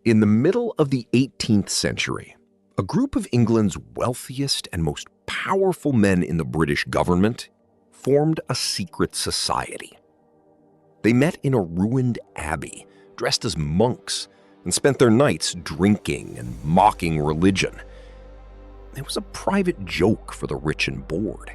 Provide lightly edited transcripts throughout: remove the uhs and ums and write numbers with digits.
In the middle of the 18th century, a group of England's wealthiest and most powerful men in the British government formed a secret society. They met in a ruined abbey, dressed as monks, and spent their nights drinking and mocking religion. It was a private joke for the rich and bored.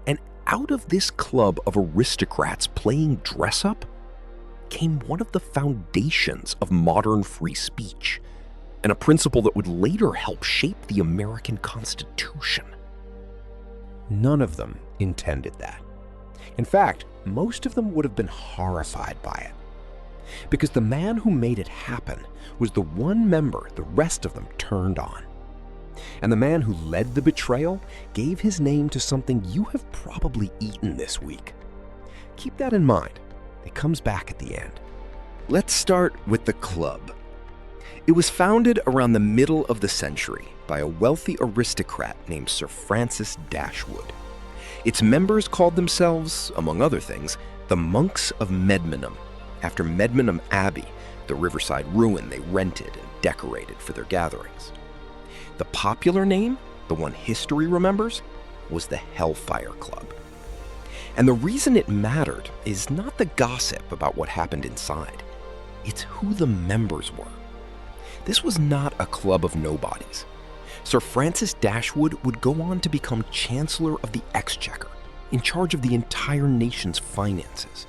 And out of this club of aristocrats playing dress-up came one of the foundations of modern free speech, and a principle that would later help shape the American Constitution. None of them intended that. In fact, most of them would have been horrified by it, because the man who made it happen was the one member the rest of them turned on. And the man who led the betrayal gave his name to something you have probably eaten this week. Keep that in mind. It comes back at the end. Let's start with the club. It was founded around the middle of the century by a wealthy aristocrat named Sir Francis Dashwood. Its members called themselves, among other things, the Monks of Medmenham, after Medmenham Abbey, the riverside ruin they rented and decorated for their gatherings. The popular name, the one history remembers, was the Hellfire Club. And the reason it mattered is not the gossip about what happened inside. It's who the members were. This was not a club of nobodies. Sir Francis Dashwood would go on to become Chancellor of the Exchequer, in charge of the entire nation's finances.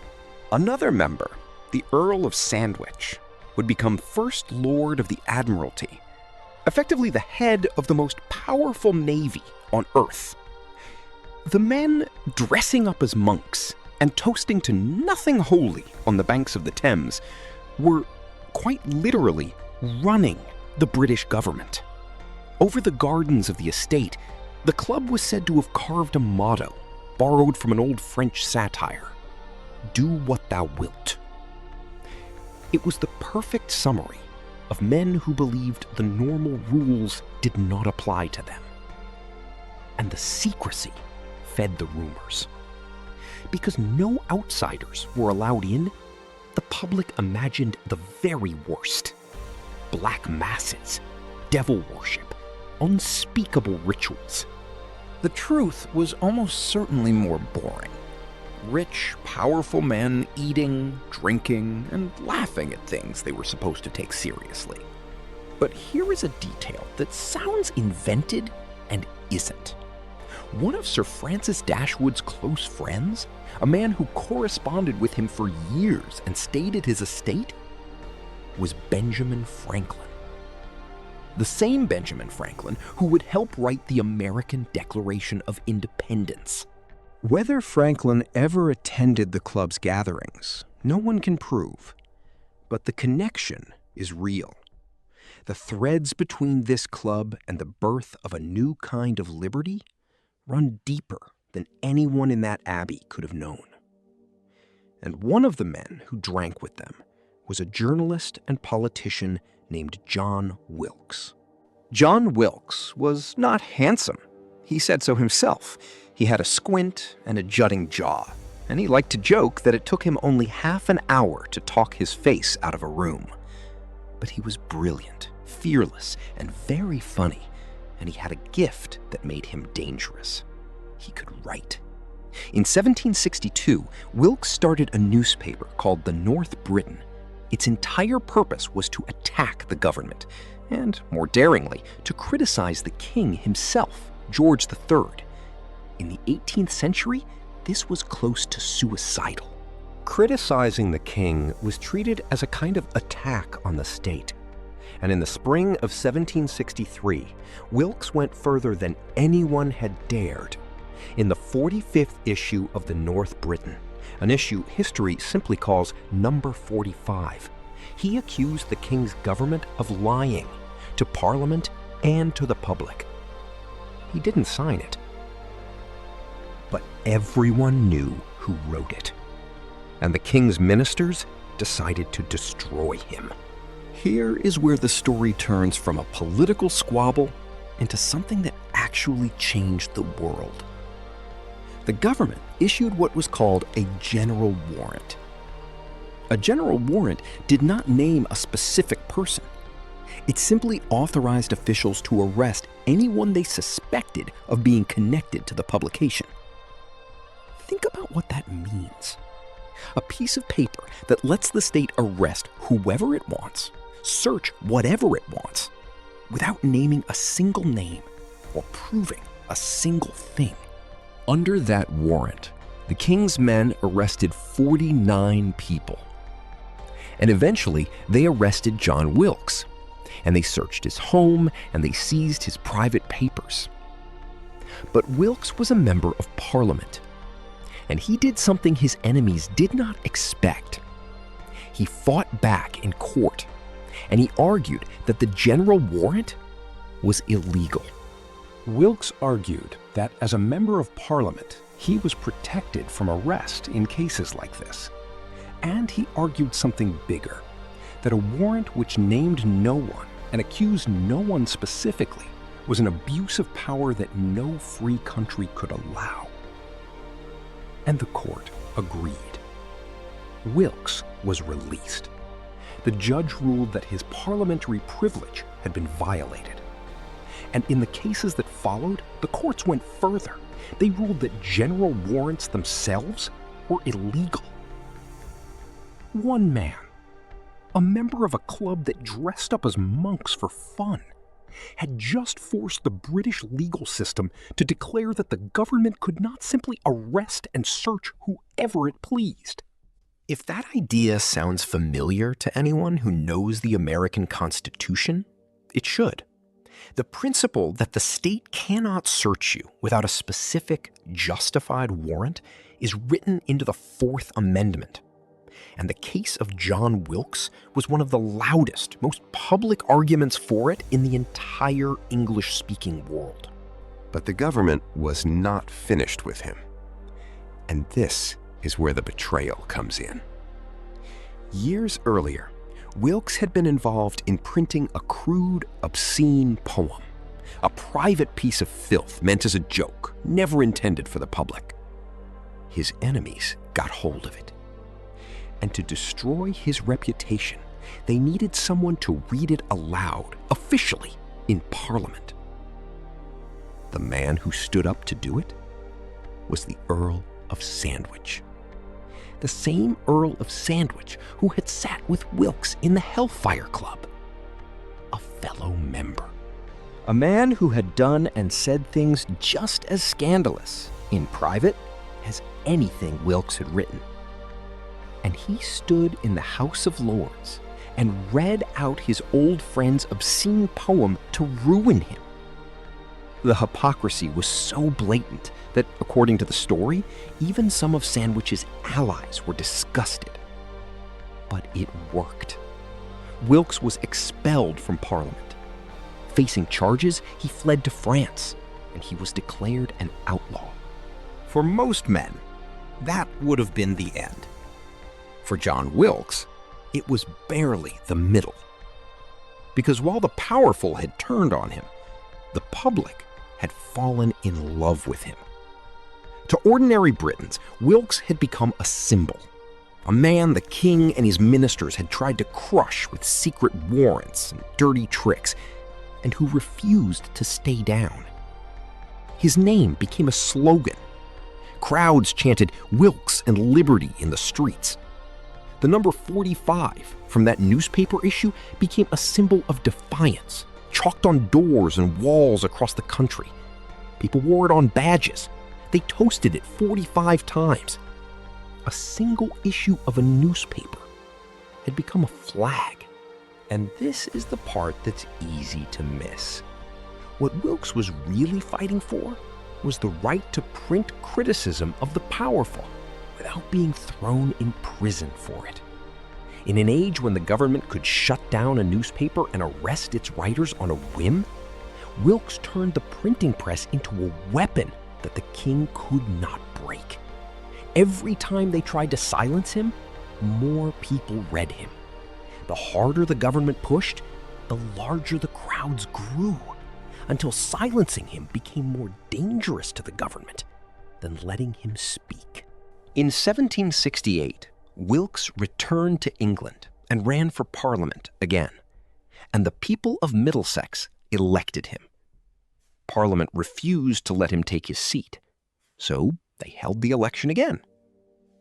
Another member, the Earl of Sandwich, would become First Lord of the Admiralty, effectively the head of the most powerful navy on Earth. The men dressing up as monks and toasting to nothing holy on the banks of the Thames were quite literally running the British government. Over the gardens of the estate, the club was said to have carved a motto borrowed from an old French satire: "Do what thou wilt." It was the perfect summary of men who believed the normal rules did not apply to them. And the secrecy fed the rumors. Because no outsiders were allowed in, the public imagined the very worst. Black masses, devil worship, unspeakable rituals. The truth was almost certainly more boring. Rich, powerful men eating, drinking, and laughing at things they were supposed to take seriously. But here is a detail that sounds invented and isn't. One of Sir Francis Dashwood's close friends, a man who corresponded with him for years and stayed at his estate, was Benjamin Franklin. The same Benjamin Franklin who would help write the American Declaration of Independence. Whether Franklin ever attended the club's gatherings, no one can prove, but the connection is real. The threads between this club and the birth of a new kind of liberty run deeper than anyone in that abbey could have known. And one of the men who drank with them was a journalist and politician named John Wilkes. John Wilkes was not handsome. He said so himself. He had a squint and a jutting jaw, and he liked to joke that it took him only half an hour to talk his face out of a room. But he was brilliant, fearless, and very funny, and he had a gift that made him dangerous. He could write. In 1762, Wilkes started a newspaper called the North Briton. Its entire purpose was to attack the government, and, more daringly, to criticize the king himself, George III. In the 18th century, this was close to suicidal. Criticizing the king was treated as a kind of attack on the state. And in the spring of 1763, Wilkes went further than anyone had dared. In the 45th issue of the North Briton, an issue history simply calls Number 45, he accused the king's government of lying to Parliament and to the public. He didn't sign it, but everyone knew who wrote it, and the king's ministers decided to destroy him. Here is where the story turns from a political squabble into something that actually changed the world. The government issued what was called a general warrant. A general warrant did not name a specific person. It simply authorized officials to arrest anyone they suspected of being connected to the publication. Think about what that means. A piece of paper that lets the state arrest whoever it wants, search whatever it wants, without naming a single name or proving a single thing. Under that warrant, the king's men arrested 49 people. And eventually, they arrested John Wilkes, and they searched his home, and they seized his private papers. But Wilkes was a member of Parliament, and he did something his enemies did not expect. He fought back in court, and he argued that the general warrant was illegal. Wilkes argued that as a member of Parliament, he was protected from arrest in cases like this. And he argued something bigger, that a warrant which named no one and accused no one specifically was an abuse of power that no free country could allow. And the court agreed. Wilkes was released. The judge ruled that his parliamentary privilege had been violated. And in the cases that followed, the courts went further. They ruled that general warrants themselves were illegal. One man, a member of a club that dressed up as monks for fun, had just forced the British legal system to declare that the government could not simply arrest and search whoever it pleased. If that idea sounds familiar to anyone who knows the American Constitution, it should. The principle that the state cannot search you without a specific, justified warrant is written into the Fourth Amendment. And the case of John Wilkes was one of the loudest, most public arguments for it in the entire English-speaking world. But the government was not finished with him. And this is where the betrayal comes in. Years earlier, Wilkes had been involved in printing a crude, obscene poem, a private piece of filth meant as a joke, never intended for the public. His enemies got hold of it. And to destroy his reputation, they needed someone to read it aloud, officially, in Parliament. The man who stood up to do it was the Earl of Sandwich. The same Earl of Sandwich who had sat with Wilkes in the Hellfire Club. A fellow member. A man who had done and said things just as scandalous, in private, as anything Wilkes had written. And he stood in the House of Lords and read out his old friend's obscene poem to ruin him. The hypocrisy was so blatant that, according to the story, even some of Sandwich's allies were disgusted. But it worked. Wilkes was expelled from Parliament. Facing charges, he fled to France, and he was declared an outlaw. For most men, that would have been the end. For John Wilkes, it was barely the middle. Because while the powerful had turned on him, the public had fallen in love with him. To ordinary Britons, Wilkes had become a symbol, a man the king and his ministers had tried to crush with secret warrants and dirty tricks, and who refused to stay down. His name became a slogan. Crowds chanted "Wilkes and liberty" in the streets. The number 45 from that newspaper issue became a symbol of defiance, chalked on doors and walls across the country. People wore it on badges. They toasted it 45 times. A single issue of a newspaper had become a flag. And this is the part that's easy to miss. What Wilkes was really fighting for was the right to print criticism of the powerful without being thrown in prison for it. In an age when the government could shut down a newspaper and arrest its writers on a whim, Wilkes turned the printing press into a weapon that the king could not break. Every time they tried to silence him, more people read him. The harder the government pushed, the larger the crowds grew, until silencing him became more dangerous to the government than letting him speak. In 1768, Wilkes returned to England and ran for Parliament again, and the people of Middlesex elected him. Parliament refused to let him take his seat, so they held the election again,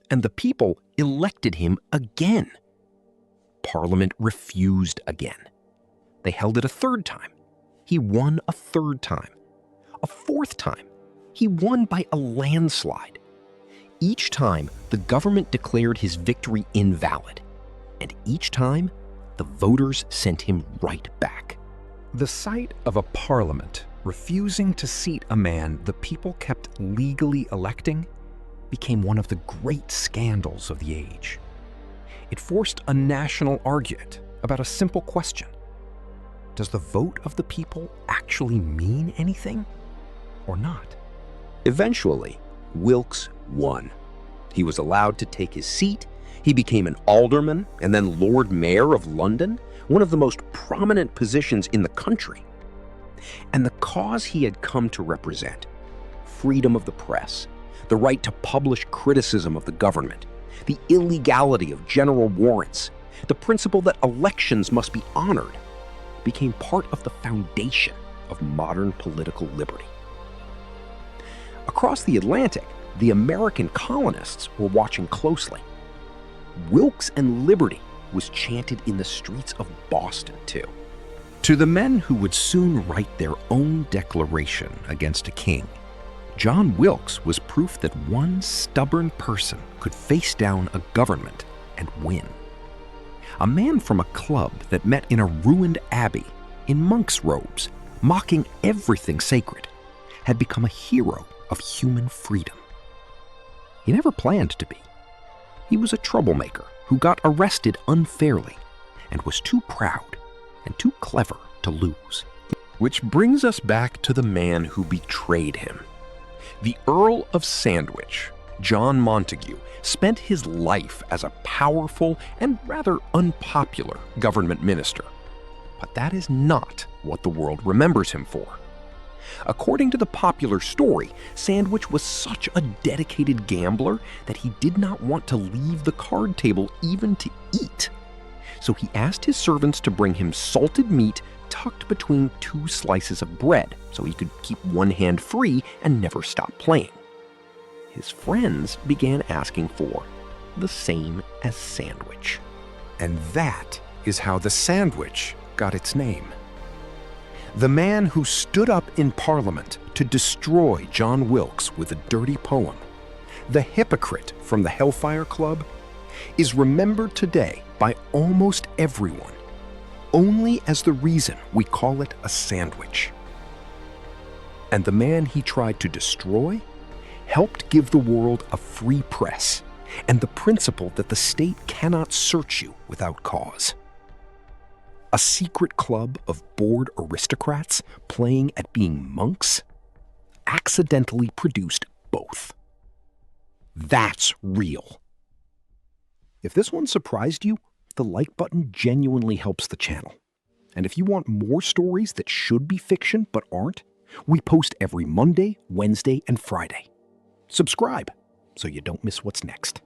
and the people elected him again. Parliament refused again. They held it a third time. He won a third time. A fourth time, he won by a landslide. Each time, the government declared his victory invalid, and each time, the voters sent him right back. The sight of a parliament refusing to seat a man the people kept legally electing became one of the great scandals of the age. It forced a national argument about a simple question. Does the vote of the people actually mean anything or not? Eventually, Wilkes won. He was allowed to take his seat. He became an alderman and then Lord Mayor of London, one of the most prominent positions in the country. And the cause he had come to represent, freedom of the press, the right to publish criticism of the government, the illegality of general warrants, the principle that elections must be honored, became part of the foundation of modern political liberty. Across the Atlantic, the American colonists were watching closely. Wilkes and liberty was chanted in the streets of Boston, too. To the men who would soon write their own declaration against a king, John Wilkes was proof that one stubborn person could face down a government and win. A man from a club that met in a ruined abbey, in monk's robes, mocking everything sacred, had become a hero of human freedom. He never planned to be. He was a troublemaker who got arrested unfairly and was too proud and too clever to lose. Which brings us back to the man who betrayed him. The Earl of Sandwich, John Montagu, spent his life as a powerful and rather unpopular government minister. But that is not what the world remembers him for. According to the popular story, Sandwich was such a dedicated gambler that he did not want to leave the card table even to eat. So he asked his servants to bring him salted meat tucked between two slices of bread so he could keep one hand free and never stop playing. His friends began asking for the same as Sandwich. And that is how the sandwich got its name. The man who stood up in Parliament to destroy John Wilkes with a dirty poem, the hypocrite from the Hellfire Club, is remembered today by almost everyone only as the reason we call it a sandwich. And the man he tried to destroy helped give the world a free press and the principle that the state cannot search you without cause. A secret club of bored aristocrats playing at being monks accidentally produced both. That's real. If this one surprised you, the like button genuinely helps the channel. And if you want more stories that should be fiction but aren't, we post every Monday, Wednesday, and Friday. Subscribe so you don't miss what's next.